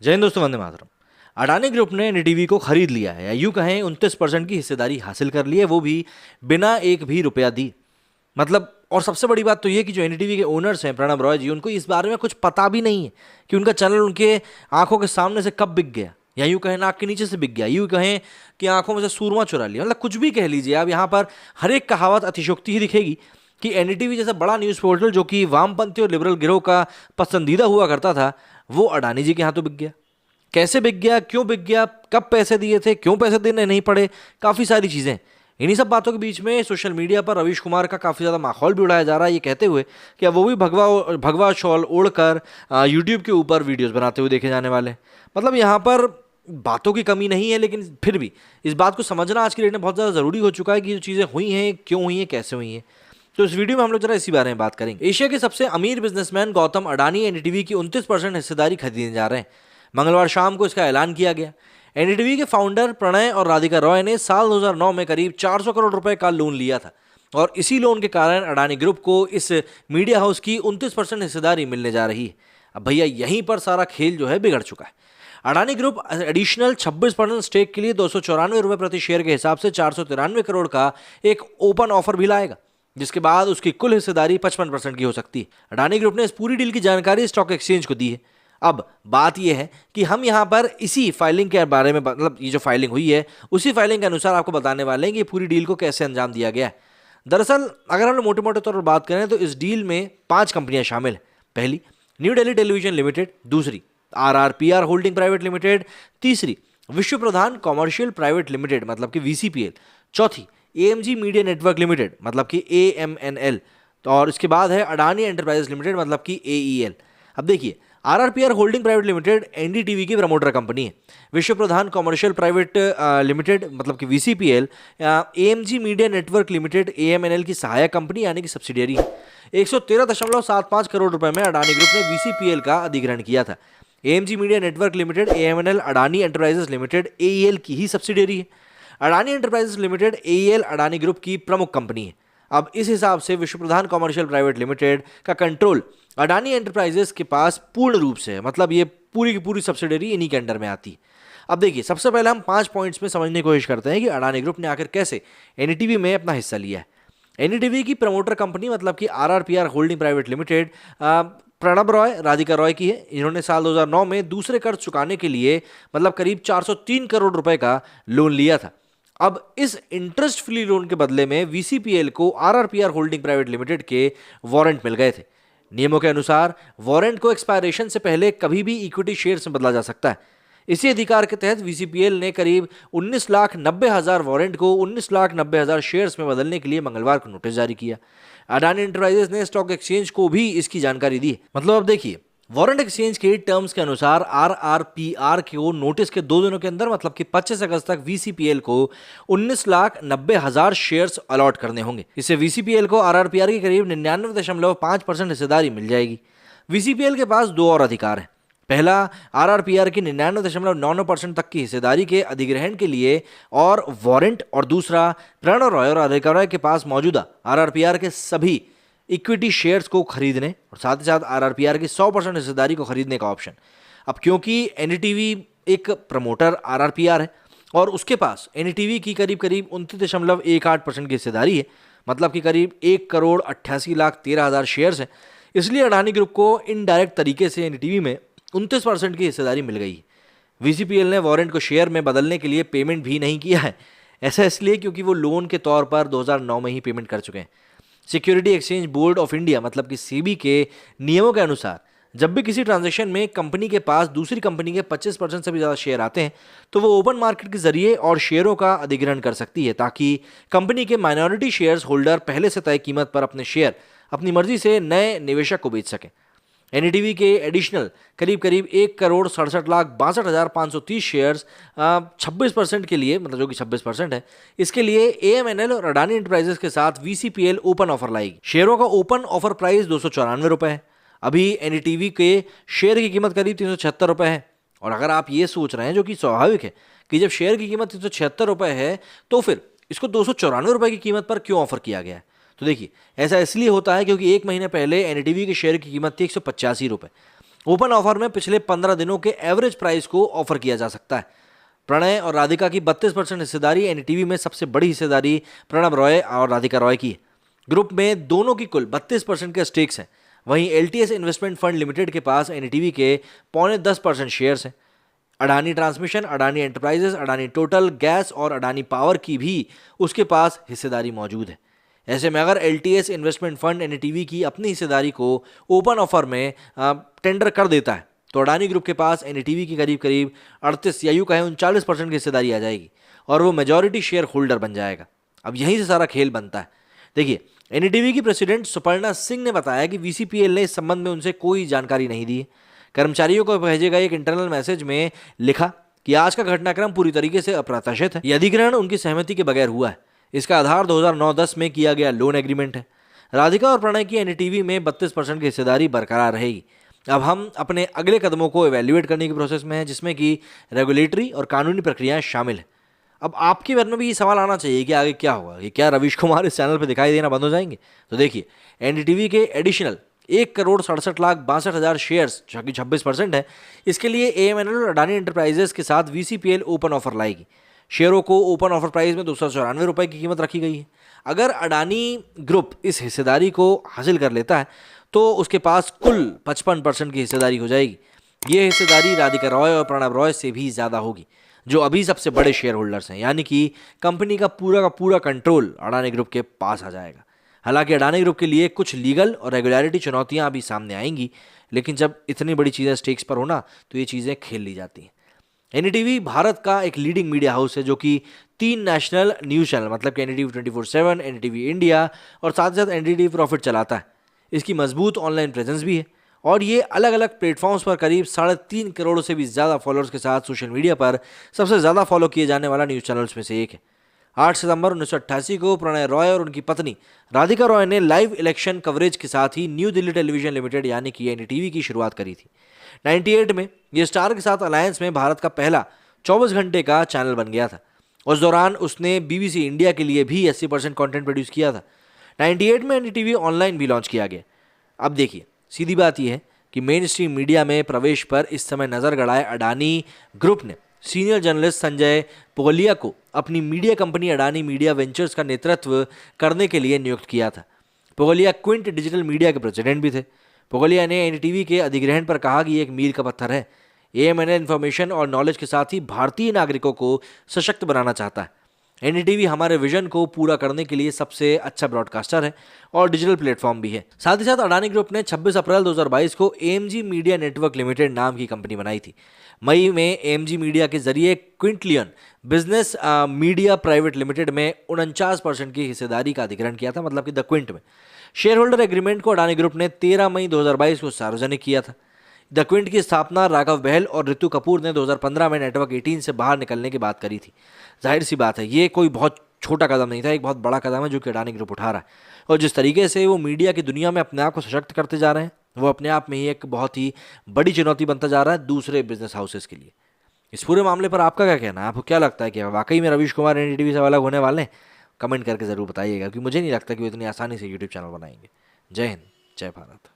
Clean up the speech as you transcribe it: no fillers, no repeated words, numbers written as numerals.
जय हिंद दोस्तों, वंदे मातरम। अडानी ग्रुप ने एनडीटीवी को खरीद लिया है, या यूं कहें 29% की हिस्सेदारी हासिल कर ली है, वो भी बिना एक भी रुपया दी। मतलब, और सबसे बड़ी बात तो ये कि जो एनडीटीवी के ओनर्स हैं प्रणब रॉय जी, उनको इस बारे में कुछ पता भी नहीं है कि उनका चैनल उनके आंखों के सामने से कब बिक गया, या यूं कहें नाक के नीचे से बिक गया, यूं कहें कि आंखों में से सूरमा चुरा लिया। मतलब कुछ भी कह लीजिए आप, यहाँ पर हर एक कहावत अतिशयोक्ति ही दिखेगी कि एनडीटीवी जैसा बड़ा न्यूज़ पोर्टल जो कि वामपंथी और लिबरल गिरोह का पसंदीदा हुआ करता था, वो अडानी जी के हाथों बिक गया। कैसे बिक गया, क्यों बिक गया, कब पैसे दिए थे, क्यों पैसे देने नहीं पड़े, काफ़ी सारी चीज़ें। इन्हीं सब बातों के बीच में सोशल मीडिया पर रवीश कुमार का काफ़ी ज़्यादा माहौल भी उड़ाया जा रहा है, ये कहते हुए कि अब वो भी भगवा भगवा शॉल ओढ़कर यूट्यूब के ऊपर वीडियोस बनाते हुए देखे जाने वाले हैं। मतलब यहाँ पर बातों की कमी नहीं है, लेकिन फिर भी इस बात को समझना आज की डेट में बहुत ज़्यादा ज़रूरी हो चुका है कि जो चीज़ें हुई हैं, क्यों हुई हैं, कैसे हुई हैं। तो इस वीडियो में हम लोग जरा इसी बारे में बात करेंगे। एशिया के सबसे अमीर बिजनेसमैन गौतम अडानी एनडीटीवी की 29% हिस्सेदारी खरीदने जा रहे हैं। मंगलवार शाम को इसका ऐलान किया गया। एनडीटीवी के फाउंडर प्रणय और राधिका रॉय ने साल 2009 में करीब 400 करोड़ रुपए का लोन लिया था, और इसी लोन के कारण अडानी ग्रुप को इस मीडिया हाउस की 29% हिस्सेदारी मिलने जा रही है। अब भैया यहीं पर सारा खेल जो है बिगड़ चुका है। अडानी ग्रुप एडिशनल 26% स्टेक के लिए 294 रुपये प्रति शेयर के हिसाब से 493 करोड़ का एक ओपन ऑफर भी लाएगा, जिसके बाद उसकी कुल हिस्सेदारी 55% की हो सकती है। अडानी ग्रुप ने इस पूरी डील की जानकारी स्टॉक एक्सचेंज को दी है। अब बात यह है कि हम यहाँ पर इसी फाइलिंग के बारे में, मतलब ये जो फाइलिंग हुई है उसी फाइलिंग के अनुसार आपको बताने वाले हैं कि ये पूरी डील को कैसे अंजाम दिया गया है। दरअसल अगर हम लोग मोटे मोटे तौर पर बात करें तो इस डील में 5 कंपनियां शामिल हैं। पहली, न्यू दिल्ली टेलीविजन लिमिटेड। दूसरी, आरआरपीआर होल्डिंग प्राइवेट लिमिटेड। तीसरी, विश्व प्रधान कॉमर्शियल प्राइवेट लिमिटेड मतलब कि वीसीपीएल। चौथी, एएमजी मीडिया नेटवर्क लिमिटेड मतलब कि एएमएनएल। और इसके बाद है अडानी एंटरप्राइजेस लिमिटेड मतलब कि एईएल। अब देखिए, RRPR holding private limited NDTV की प्रमोटर कंपनी है। Vishwa Pradhan commercial private limited मतलब कि VCPL AMG media network limited AMNL की सहायक कंपनी यानी कि सब्सिडियरी है। 113.75 करोड़ रुपए में अडानी ग्रुप ने वीसीपीएल का अधिग्रहण किया था। AMG media network limited AMNL Adani enterprises limited AEL की ही सब्सिडियरी है। Adani enterprises limited AEL Adani group की प्रमुख कंपनी है। अब इस हिसाब से Vishwa Pradhan commercial private limited का कंट्रोल अडानी एंटरप्राइजेस के पास पूर्ण रूप से है। मतलब ये पूरी की पूरी सब्सिडरी इन्हीं के अंडर में आती है। अब देखिए, सबसे पहले हम 5 पॉइंट्स में समझने की कोशिश करते हैं कि अडानी ग्रुप ने आखिर कैसे एनडीटीवी में अपना हिस्सा लिया है। एनडीटीवी की प्रमोटर कंपनी मतलब कि RRPR holding private limited Pranab Roy Radhika Roy की है। इन्होंने साल 2009 में दूसरे कर्ज चुकाने के लिए मतलब करीब 403 करोड़ रुपए का लोन लिया था। अब इस इंटरेस्ट फ्री लोन के बदले में वीसीपीएल को आरआरपीआर होल्डिंग प्राइवेट लिमिटेड के वारंट मिल गए थे। नियमों के अनुसार वारंट को एक्सपायरेशन से पहले कभी भी इक्विटी शेयर्स में बदला जा सकता है। इसी अधिकार के तहत वीसीपीएल ने करीब 19,90,000 वारंट को 19,90,000 शेयर्स में बदलने के लिए मंगलवार को नोटिस जारी किया। अडानी एंटरप्राइजेस ने स्टॉक एक्सचेंज को भी इसकी जानकारी दी। मतलब अब देखिए, वारंट एक्सचेंज के टर्म्स के अनुसार आरआरपीआर को नोटिस के 2 दिनों के अंदर मतलब कि 25 अगस्त तक वीसीपीएल को 19,90,000 शेयर्स अलॉट करने होंगे। इससे वीसीपीएल को आरआरपीआर की करीब 99.5% हिस्सेदारी मिल जाएगी। वीसीपीएल के पास 2 और अधिकार हैं। पहला, आरआरपीआर की 99.99% तक की हिस्सेदारी के अधिग्रहण के लिए और वारंट, और दूसरा, प्रणव रॉय और राधिका रॉय के पास मौजूदा आरआरपीआर के सभी इक्विटी शेयर्स को खरीदने और साथ ही साथ आरआरपीआर की 100% हिस्सेदारी को खरीदने का ऑप्शन। अब क्योंकि एनडीटीवी एक प्रमोटर आरआरपीआर है और उसके पास एनडीटीवी की करीब करीब 29.18% की हिस्सेदारी है, मतलब कि करीब 1,88,13,000 शेयर्स हैं, इसलिए अडानी ग्रुप को इनडायरेक्ट तरीके से एनडीटीवी में 29% की हिस्सेदारी मिल गई है। वीसीपीएल ने वारंट को शेयर में बदलने के लिए पेमेंट भी नहीं किया है। ऐसा इसलिए क्योंकि वो लोन के तौर पर 2009 में ही पेमेंट कर चुके हैं। Security exchange board of India मतलब कि सेबी के नियमों के अनुसार जब भी किसी ट्रांजैक्शन में कंपनी के पास दूसरी कंपनी के 25% से भी ज़्यादा शेयर आते हैं तो वो ओपन मार्केट के जरिए और शेयरों का अधिग्रहण कर सकती है, ताकि कंपनी के माइनॉरिटी शेयर्स होल्डर पहले से तय कीमत पर अपने शेयर अपनी मर्जी से नए निवेशक को बेच सकें। एनडीटीवी के एडिशनल करीब करीब 1,67,62,530 शेयर्स 26% के लिए, मतलब जो कि 26% है, इसके लिए एएमएनएल और अडानी एंटरप्राइजेस के साथ वीसीपीएल ओपन ऑफर लाएगी। शेयरों का ओपन ऑफर प्राइस 294 रुपये है। अभी एनडीटीवी के शेयर की कीमत करीब 376 रुपये है। और अगर आप ये सोच रहे हैं, जो कि स्वाभाविक है, कि जब शेयर की कीमत 376 रुपये है तो फिर इसको 294 रुपये की कीमत पर क्यों ऑफर किया गया है, तो देखिए, ऐसा इसलिए होता है क्योंकि 1 महीने पहले एनडीटीवी के शेयर की कीमत थी 185 रुपये ओपन ऑफर में पिछले 15 दिनों के एवरेज प्राइस को ऑफर किया जा सकता है। प्रणय और राधिका की 32% हिस्सेदारी, एनडीटीवी में सबसे बड़ी हिस्सेदारी प्रणब रॉय और राधिका रॉय की है। ग्रुप में दोनों की कुल 32% के स्टेक्स हैं। वहीं एलटीएस इन्वेस्टमेंट फंड लिमिटेड के पास एनडीटीवी के 0.5% शेयर्स हैं। Adani transmission, Adani enterprises, Adani total gas और अडानी पावर की भी उसके पास हिस्सेदारी मौजूद है। ऐसे में अगर एलटीएस इन्वेस्टमेंट फंड एनडीटीवी की अपनी हिस्सेदारी को ओपन ऑफर में टेंडर कर देता है तो अडानी ग्रुप के पास एनडीटीवी की करीब करीब 38 या यूं कहें 39% की हिस्सेदारी आ जाएगी और वो मेजॉरिटी शेयर होल्डर बन जाएगा। अब यहीं से सारा खेल बनता है। देखिए, एनडीटीवी की प्रेसिडेंट सुपर्णा सिंह ने बताया कि वीसीपीएल ने इस संबंध में उनसे कोई जानकारी नहीं दी है। कर्मचारियों को भेजे गए एक इंटरनल मैसेज में लिखा कि आज का घटनाक्रम पूरी तरीके से अप्रत्याशित है। यह अधिग्रहण उनकी सहमति के बगैर हुआ है। इसका आधार 2009-10 में किया गया लोन एग्रीमेंट है। राधिका और प्रणय की एनडीटीवी में 32% की हिस्सेदारी बरकरार रहेगी। अब हम अपने अगले कदमों को इवैल्यूएट करने की प्रोसेस में हैं, जिसमें कि रेगुलेटरी और कानूनी प्रक्रियाएं शामिल हैं। अब आपके मन में भी ये सवाल आना चाहिए कि आगे क्या होगा, कि क्या रवीश कुमार इस चैनल पर दिखाई देना बंद हो जाएंगे? तो देखिए, एनडीटीवी के एडिशनल 1,67,62,000 शेयर्स, जो कि 26% है, इसके लिए एएमएनएल और अडानी एंटरप्राइजेस के साथ वीसीपीएल ओपन ऑफर लाएगी। शेयरों को ओपन ऑफर प्राइस में 294 रुपये की कीमत रखी गई है। अगर अडानी ग्रुप इस हिस्सेदारी को हासिल कर लेता है तो उसके पास कुल 55% की हिस्सेदारी हो जाएगी। ये हिस्सेदारी राधिका रॉय और प्रणब रॉय से भी ज़्यादा होगी, जो अभी सबसे बड़े शेयर होल्डर्स हैं, यानी कि कंपनी का पूरा कंट्रोल अडानी ग्रुप के पास आ जाएगा। हालांकि अडानी ग्रुप के लिए कुछ लीगल और रेगुलरिटी चुनौतियां अभी सामने आएंगी, लेकिन जब इतनी बड़ी चीज़ें स्टेक्स पर होना तो ये चीज़ें खेल ली जाती हैं। एनडीटीवी भारत का एक लीडिंग मीडिया हाउस है, जो कि 3 नेशनल न्यूज़ चैनल मतलब कि एनडीटीवी 24/7, एनडीटीवी इंडिया और साथ ही साथ एनडीटीवी प्रॉफिट चलाता है। इसकी मजबूत ऑनलाइन प्रेजेंस भी है और ये अलग अलग प्लेटफॉर्म्स पर करीब 3.5 करोड़ से भी ज़्यादा फॉलोअर्स के साथ सोशल मीडिया पर सबसे ज़्यादा फॉलो किए जाने वाला न्यूज़ चैनल्स में से एक है। 8 सितंबर 1988 को प्रणय रॉय और उनकी पत्नी राधिका रॉय ने लाइव इलेक्शन कवरेज के साथ ही न्यू दिल्ली टेलीविजन लिमिटेड यानी कि एनडीटीवी की शुरुआत करी थी। 98 में ये स्टार के साथ अलायंस में भारत का पहला 24 घंटे का चैनल बन गया था। उस दौरान उसने बीबीसी इंडिया के लिए भी 80% कंटेंट प्रोड्यूस किया था। 98 में एनडीटीवी ऑनलाइन भी लॉन्च किया गया। अब देखिए, सीधी बात यह है कि मेन स्ट्रीम मीडिया में प्रवेश पर इस समय नज़र गड़ाए अडानी ग्रुप ने सीनियर जर्नलिस्ट संजय पोगलिया को अपनी media company Adani media ventures का नेतृत्व करने के लिए नियुक्त किया था। पोगलिया क्विंट डिजिटल मीडिया के प्रेसिडेंट भी थे। पोगलिया ने एनडीटीवी के अधिग्रहण पर कहा कि ये एक मील का पत्थर है। एएमएनएल इन्फॉर्मेशन और नॉलेज के साथ ही भारतीय नागरिकों को सशक्त बनाना चाहता है। एनडीटीवी हमारे विजन को पूरा करने के लिए सबसे अच्छा ब्रॉडकास्टर है और डिजिटल प्लेटफॉर्म भी है। साथ ही साथ अडानी ग्रुप ने 26 अप्रैल 2022 को एएमजी मीडिया नेटवर्क लिमिटेड नाम की कंपनी बनाई थी। मई में एएमजी मीडिया के जरिए क्विंटलियन बिजनेस मीडिया प्राइवेट लिमिटेड में 49% की हिस्सेदारी का अधिग्रहण किया था, मतलब कि द क्विंट में। शेयर होल्डर एग्रीमेंट को अडानी ग्रुप ने 13 मई 2022 को सार्वजनिक किया था। द क्विंट की स्थापना राघव बहल और ऋतु कपूर ने 2015 में नेटवर्क 18 से बाहर निकलने की बात करी थी। जाहिर सी बात है, ये कोई बहुत छोटा कदम नहीं था, एक बहुत बड़ा कदम है जो कि अडानी ग्रुप उठा रहा है। और जिस तरीके से वो मीडिया की दुनिया में अपने आप को सशक्त करते जा रहे हैं, वो अपने आप में ही एक बहुत ही बड़ी चुनौती बनता जा रहा है दूसरे बिजनेस हाउसेस के लिए। इस पूरे मामले पर आपका क्या कहना है? आपको क्या लगता है कि वाकई में रवीश कुमार एनडीटीवी से अलग होने वाले हैं? कमेंट करके ज़रूर बताइएगा, क्योंकि मुझे नहीं लगता कि वो इतनी आसानी से यूट्यूब चैनल बनाएंगे। जय हिंद, जय भारत।